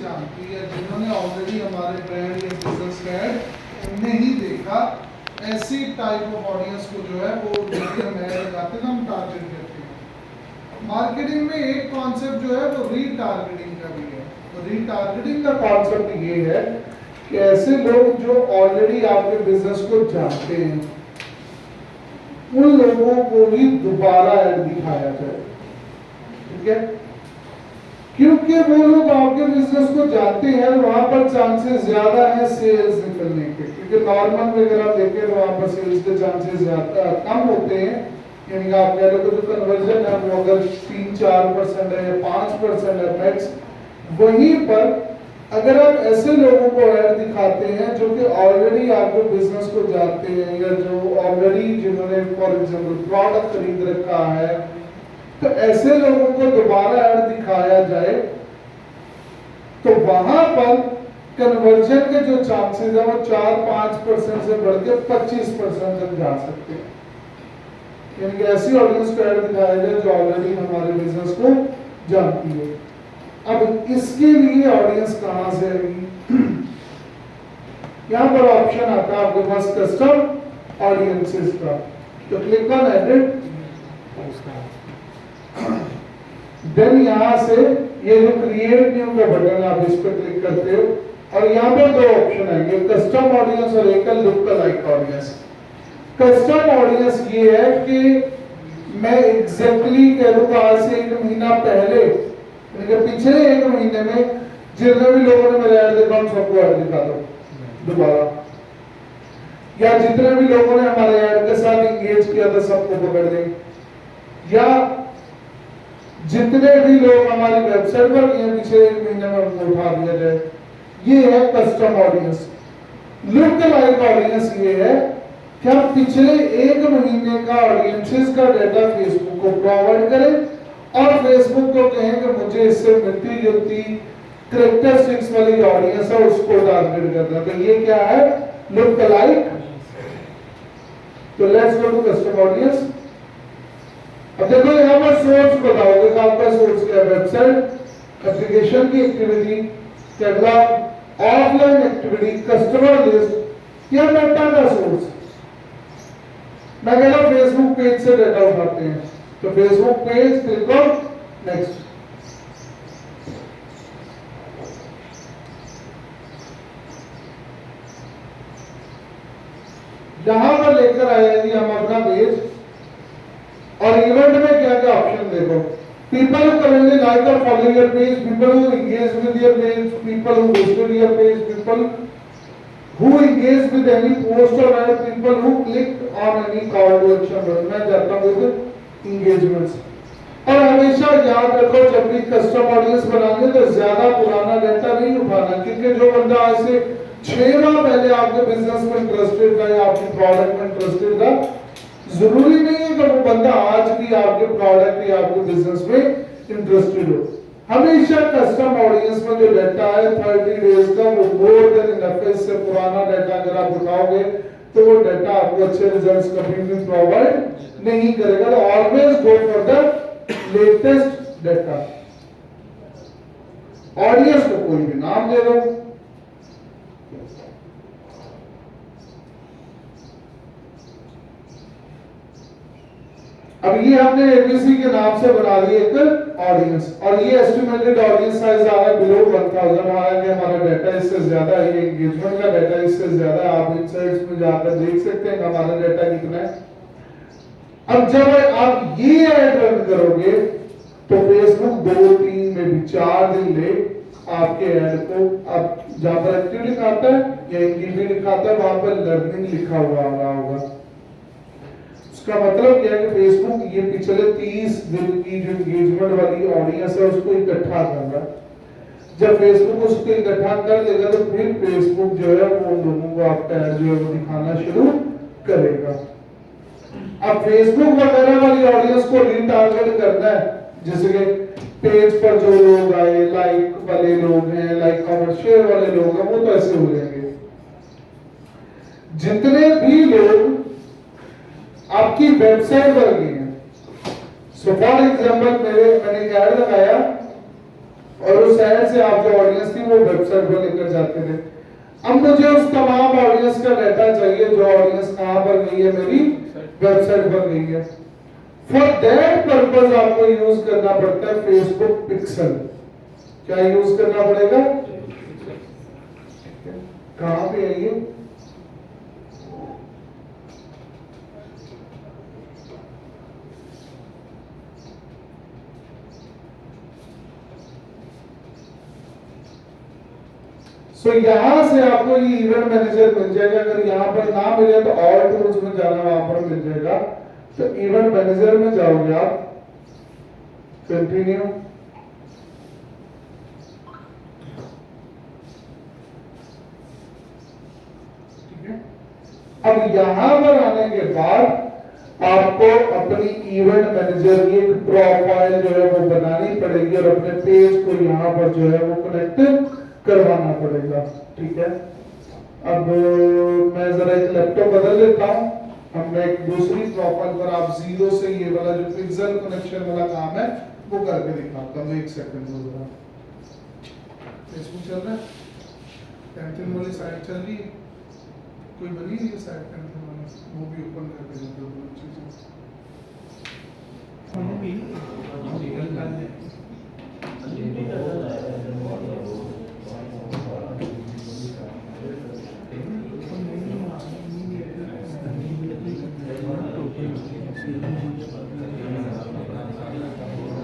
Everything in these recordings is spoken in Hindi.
जानती है, जिन्होंने ऑलरेडी हमारे ब्रांड या बिजनेस का ऐड नहीं देखा, ऐसी टाइप ऑफ ऑडियंस को जो है वो हम ऐड लगाते हैं, हम टारगेट करते हैं। मार्केटिंग में एक कॉन्सेप्ट जो है वो रीटारगेटिंग का भी है। तो रीटारगेटिंग का कॉन्सेप्ट ये है कि ऐसे लोग जो ऑलरेडी आपके बिजनेस को जानते हैं, उन लोगों को ही दोबारा ऐड दिखाया जाए। ठीक है, क्योंकि वो लोग आपके बिजनेस को जानते हैं, वहां पर चांसेस ज्यादा है सेल्स निकलने के, क्योंकि नॉर्मल वगैरह देखें तो वहां पर सेल्स के चांसेस ज्यादा कम होते हैं। यानी आप कह लो जो कन्वर्जन है वो अगर 3-4% है या 5% है मैक्स, वहीं पर अगर आप ऐसे लोगों को ऐड दिखाते हैं जो कि ऑलरेडी आपके बिजनेस को जानते हैं, या जो ऑलरेडी जिन्होंने फॉर एग्जांपल प्रोडक्ट खरीद रखा है, तो ऐसे लोगों को दोबारा ऐड दिखाया जाए, तो वहां पर कन्वर्जन के जो चांसेस है वो 4-5% से बढ़ के 25% तक जा सकते हैं। यानी कि ऐसी ऑडियंस को ऐड दिखाया जाए जो ऑलरेडी हमारे बिजनेस को जानती है। अब इसके लिए ऑडियंस कहां से आएगी? यहां पर ऑप्शन आता है आपके पास कस्टम ऑडियंसेस का, तो क्लिक ऑन एडिट, देन यहां से ये जो क्रिएट न्यू का बटन आप इस पर क्लिक करते हो, और यहां पर दो ऑप्शन आएंगे, कस्टम ऑडियंस और एक look alike audience. Custom audience ये है कि मैं एग्जैक्टली कह दूंगा आज से 1 महीना पहले, पिछले 1 महीने में जितने भी लोगों ने मेरा ऐड देखा उन सबको ऐड दिखा दो दोबारा, या जितने भी लोगों ने हमारे ऐड के साथ एंगेज किया था सबको पकड़ दें, या जितने भी लोग हमारी वेबसाइट पर गए पिछले 1 महीने में उनको उठा दिया जाए। ये है custom audience. Look alike audience ये है कि आप पिछले 1 महीने का ऑडियंसेस का डाटा फेसबुक को प्रोवाइड करें और फेसबुक को कहें कि मुझे इससे मिलती जुलती कैरेक्टरिस्टिक्स वाली ऑडियंस है उसको टारगेट करना। तो ये क्या है? Look alike. तो let's go to custom audience. अब देखो यहाँ पर सोर्स बताओगे कि आपका सोर्स क्या है? वेबसाइट, एप्लीकेशन की activity, catalogue, offline activity, customer list या डाटा का सोर्स। मैं कह रहा हूं फेसबुक पेज से डाटा उठाते हैं, तो Facebook page, click on next. यहां पर लेकर आया जी हम अपना पेज, और इवेंट में क्या क्या ऑप्शन देखो। पीपल हु करेंटली लाइक और follow your page, people who engage with your page, people who visit your page, people who engage with any post or other, people who click on any call to action button। मैं जाता हूँ विद engagements। और हमेशा याद रखो जब भी कस्टम ऑडियंस बनाएंगे तो ज्यादा पुराना डाटा नहीं उठाना, क्योंकि जो बंदा आज से 6 माह पहले आपके बिजनेस में इंटरेस्टेड था या आपके प्रोडक्ट में इंटरेस्टेड था, जरूरी नहीं है कि वो बंदा आज भी आपके प्रोडक्ट या आपके बिजनेस में इंटरेस्टेड हो। हमेशा कस्टम ऑडियंस में जो डाटा है 30 डेज का, वो मोर देन इनफ है। इससे पुराना डाटा अगर आप उठाओगे तो वो डाटा आपको अच्छे रिजल्ट्स कभी भी प्रोवाइड नहीं करेगा। तो always go for the latest data. Audience को कोई भी नाम दे दो, अब ये हमने एबीसी के नाम से बना ली एक ऑडियंस, और ये एस्टिमेटेड ऑडियंस साइज आ रहा है बिलो 1000। हालांकि हमारा डाटा इससे ज्यादा है, ये एंगेजमेंट का डाटा इससे ज्यादा है। आप इनसाइट्स में जाकर देख सकते हैं हमारा डाटा कितना है। अब जब आप ये ऐड रन करोगे तो फेसबुक 2-3 में भी 4 दिन ले आपके ऐड को, आप जहां पर एक्टिव लिखाता है या एंगेजमेंट लिखाता है वहां पर लर्निंग लिखा हुआ आ रहा होगा। उसका मतलब क्या है कि फेसबुक ये पिछले 30 दिन की जो एंगेजमेंट वाली ऑडियंस है उसको इकट्ठा कर रहा है। जब फेसबुक उसको इकट्ठा कर लेगा तो फिर फेसबुक जो है वो लोगों को आपका ऐड जो है वो दिखाना शुरू करेगा। अब फेसबुक वगैरह वाली ऑडियंस को रीटारगेट करना है, जैसे कि पेज पर जो लोग आए, लाइक वाले लोग हैं, लाइक कमेंट शेयर वाले लोग हैं, वो तो ऐसे हो जाएंगे। जितने भी लोग आपकी वेबसाइट पर गए हैं, सो फॉर एग्जांपल मैंने एक ऐड लगाया और उस ऐड से आप जो ऑडियंस थी वो वेबसाइट पर लेकर जाते थे। अब मुझे उस तमाम ऑडियंस का डाटा चाहिए जो ऑडियंस कहां पर गई है, मेरी वेबसाइट पर गई है। फॉर दैट पर्पस आपको यूज करना पड़ता है फेसबुक पिक्सल। क्या यूज करना पड़ेगा? कहां पे है ये? सो यहां से आपको ये इवेंट मैनेजर मिल जाएगा। अगर यहां पर ना मिले तो और टूल्स में जाना, वहां पर मिल जाएगा। तो इवेंट मैनेजर में जाओगे आप, कंटिन्यू, ठीक है। अब यहां पर आने के बाद आपको अपनी इवेंट मैनेजर की एक प्रोफाइल जो है वो बनानी पड़ेगी और अपने पेज को यहां पर जो है वो कनेक्ट करवाना पड़ेगा, ठीक है। अब मैं जरा एक लैपटॉप बदल लेता हूं। अब मैं एक दूसरी प्रोफाइल पर आप जीरो से ये वाला जो पिक्सल कनेक्शन वाला काम है वो करके दिखाता हूं। एक सेकंड हो रहा फेसबुक चल रहा है, कैंटीन वाली साइट चल रही है, कोई बनी नहीं है साइट कैंटीन वाली, वो भी ओपन करके देता हूं चीजें।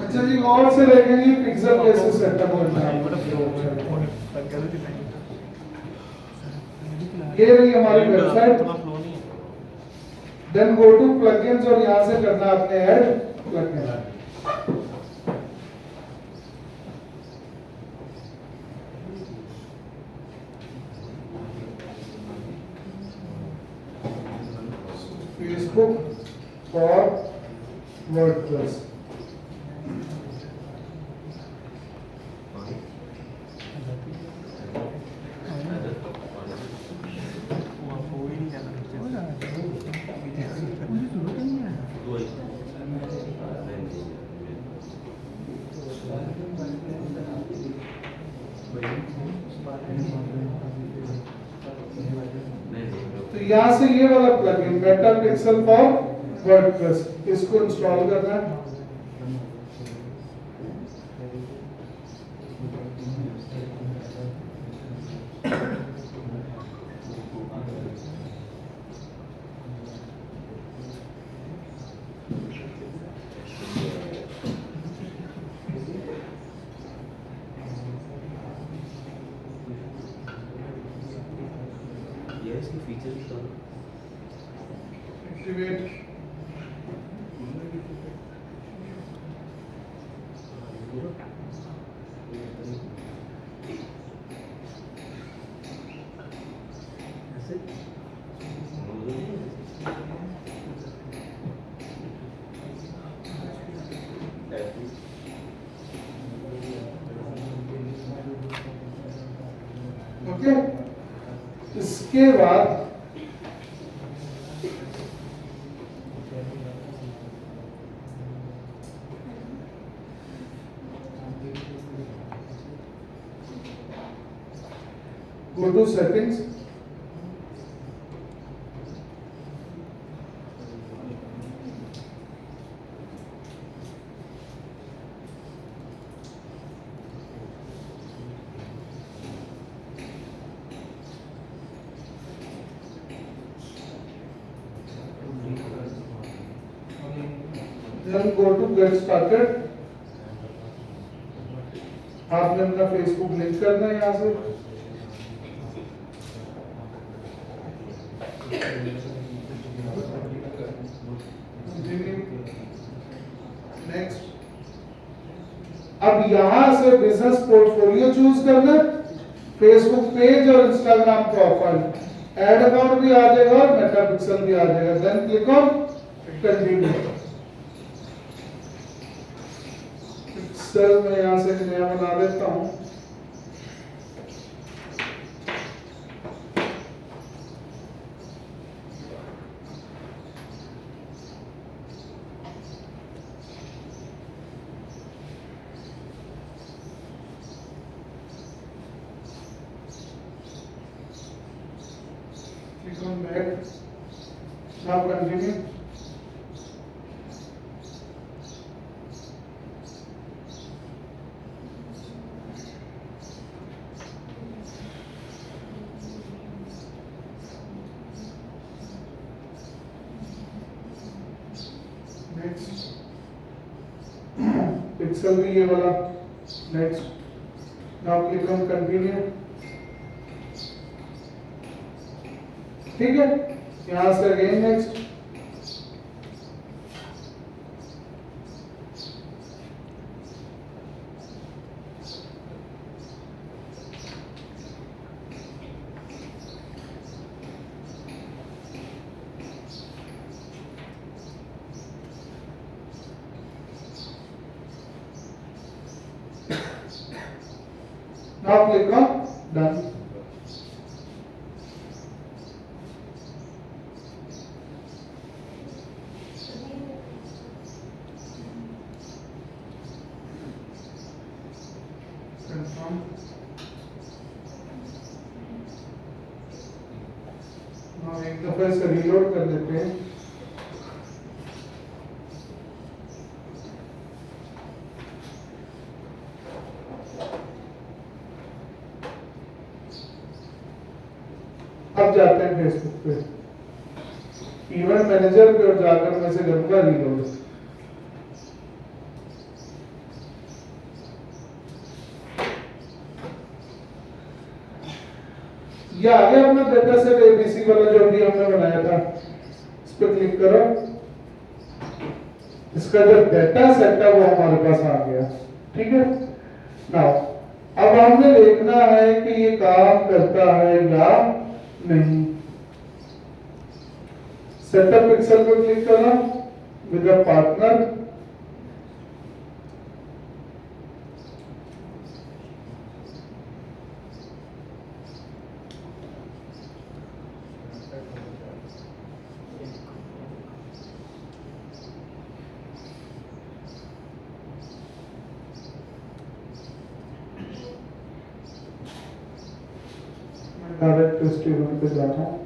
अच्छा जी, और से देखेंगे पिक्सल कैसे सेटअप होता है। ये रही हमारी website. Then go to plugins और यहां से करना अपने add plugin. Facebook for WordPress। तो यहां से ये वाला plugin Meta pixel for WordPress, इसको इंस्टॉल करना है। इसकी फीचर्स तो एक्टिवेट। ओके, इसके बाद go to settings, then go to get started। आपने अपना फेसबुक लिंक करना है यहाँ से। नेक्स्ट, अब यहां से बिजनेस पोर्टफोलियो चूज करना, फेसबुक पेज और इंस्टाग्राम प्रोफाइल, एड अकाउंट भी आ जाएगा और मेटा पिक्सल भी आ जाएगा। Then click on continue. Pixel में यहां से नया बना देता हूं। click on back. Now continue. Next. Pixel भी ये वाला. Next. Now click on continue. ठीक है, यहाँ से again next. Now click on done. Confirm. Now एक दफा इसे रीलोड कर देते हैं. अब जाते हैं फेसबुक पे, इवेंट मैनेजर पे, और जाकर मैं इसे करूंगा रीलोड. ये आ गया अपना डेटा सेट एबीसी वाला जो अभी हमने बनाया था. इस पर क्लिक करो. इसका जो डेटा सेट है वो हमारे पास आ गया. ठीक है. नाउ अब हमने देखना है कि ये काम करता है या नहीं. सेटअप पिक्सल पर क्लिक करना with a partner. Direct statement पे जाता हूँ.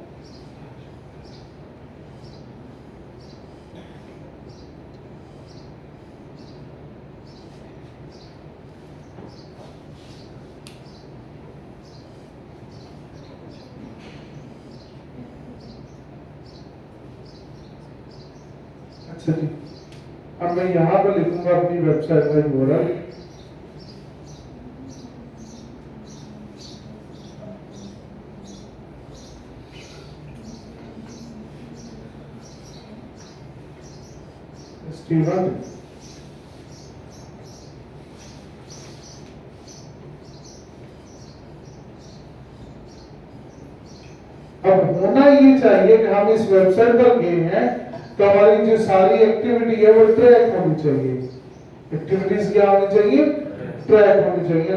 अच्छा जी, अब मैं यहाँ पर लिखूंगा अपनी वेबसाइट का यूआरएल. स्टीवन. अब होना ये चाहिए कि हम इस वेबसाइट पर गए हैं तो हमारी जो सारी एक्टिविटी है वो ट्रैक होनी चाहिए. एक्टिविटीज क्या होनी चाहिए? ट्रैक होनी चाहिए.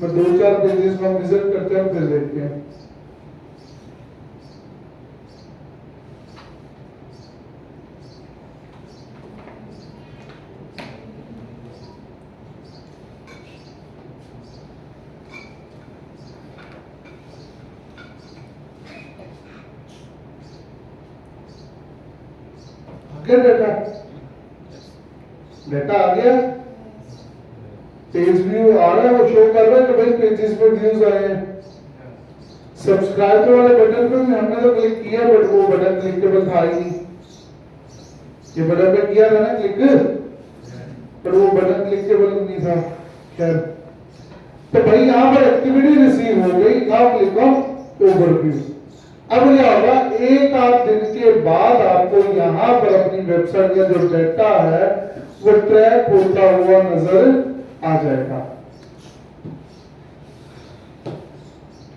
मैं 2-4 पेजेस में विजिट करते हैं फिर देखते हैं. क्या डेटा आ गया. पेज व्यू आ रहा है, वो शो कर रहा है कि भाई पेजेस पे व्यूज आए हैं. सब्सक्राइब वाले बटन पे हमने तो क्लिक किया बट वो बटन क्लिकेबल था ही नहीं. ये बटन पे किया था ना क्लिक, पर वो बटन क्लिकेबल नहीं था. खैर, तो भाई यहाँ पर एक्टिविटी रिसीव हो गई. Now click on overview. अब क्या होगा, 1-8 दिन के बाद आपको यहाँ पर अपनी वेबसाइट का जो डेटा है वो ट्रैक होता हुआ नजर आ जाएगा.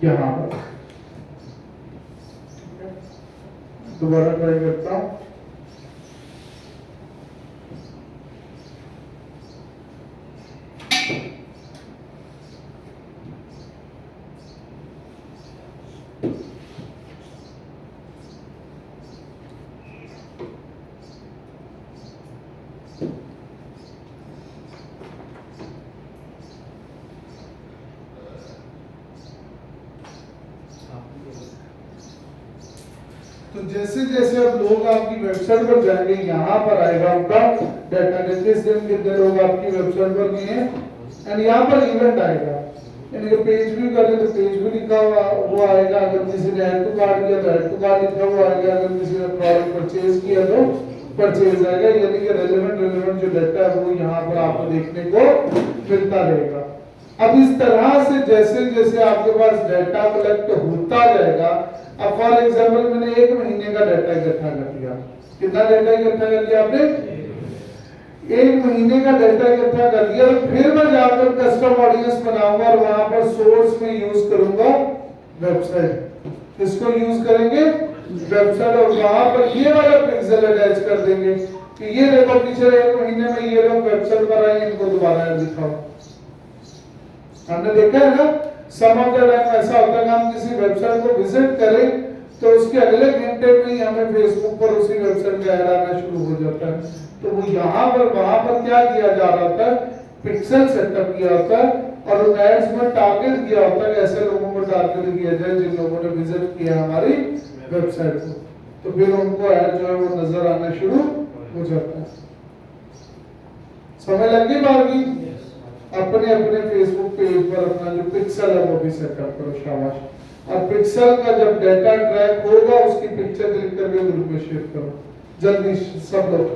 यहाँ पर दोबारा ट्राई करता हूँ. तो जैसे जैसे अब लोग आपकी वेबसाइट पर जाएंगे, यहाँ पर आएगा उनका डाटा, किस दिन कितने लोग आपकी वेबसाइट पर गए हैं, एंड यहाँ पर इवेंट आएगा, यानी कि पेज व्यू करें तो पेज व्यू लिखा हुआ वो आएगा, अगर किसी ने ऐड टू कार्ड किया तो ऐड टू कार्ड लिखा हुआ आएगा, अगर किसी ने प्रोडक्ट परचेज किया तो परचेज आएगा, यानी कि रेलेवेंट जो डाटा है वो यहाँ पर आपको देखने को मिलता रहेगा। अब इस तरह से जैसे जैसे आपके पास डाटा कलेक्ट होता जाएगा, अब फॉर एग्जांपल मैंने 1 महीने का डाटा इकट्ठा कर लिया, कितना डाटा इकट्ठा कर लिया आपने, 1 महीने का डाटा इकट्ठा कर लिया, तो फिर मैं जाकर कस्टम ऑडियंस बनाऊंगा और वहां पर सोर्स में यूज करूंगा वेबसाइट। इसको यूज करेंगे वेबसाइट, और वहां पर ये वाला पिक्सेल अटैच कर देंगे कि ये देखो पिछले 1 महीने में ये लोग वेबसाइट पर आए, इनको दोबारा दिखाओ। हमने देखा है ना, सम ऑफ द टाइम ऐसा होता है कि हम किसी वेबसाइट को विजिट करें तो उसके अगले घंटे में ही हमें फेसबुक पर उसी वेबसाइट का ऐड आना शुरू हो जाता है। तो वो यहाँ पर वहां पर क्या किया जा रहा होता है, पिक्सेल सेटअप किया होता है और उन एड्स में टारगेट किया होता है, ऐसे लोगों को टारगेट किया जाए जिन लोगों ने विजिट किया हमारी वेबसाइट को, तो फिर उनको ऐड जो है वो नजर आना शुरू हो जाता है। समझ लगी बात की? अपने अपने फेसबुक पेज पर अपना जो पिक्सेल है वो भी सेटअप करो, शाबाश। और पिक्सेल का जब डाटा ट्रैक होगा उसकी पिक्चर क्लिक करके ग्रुप में शेयर करो जल्दी सब लोग।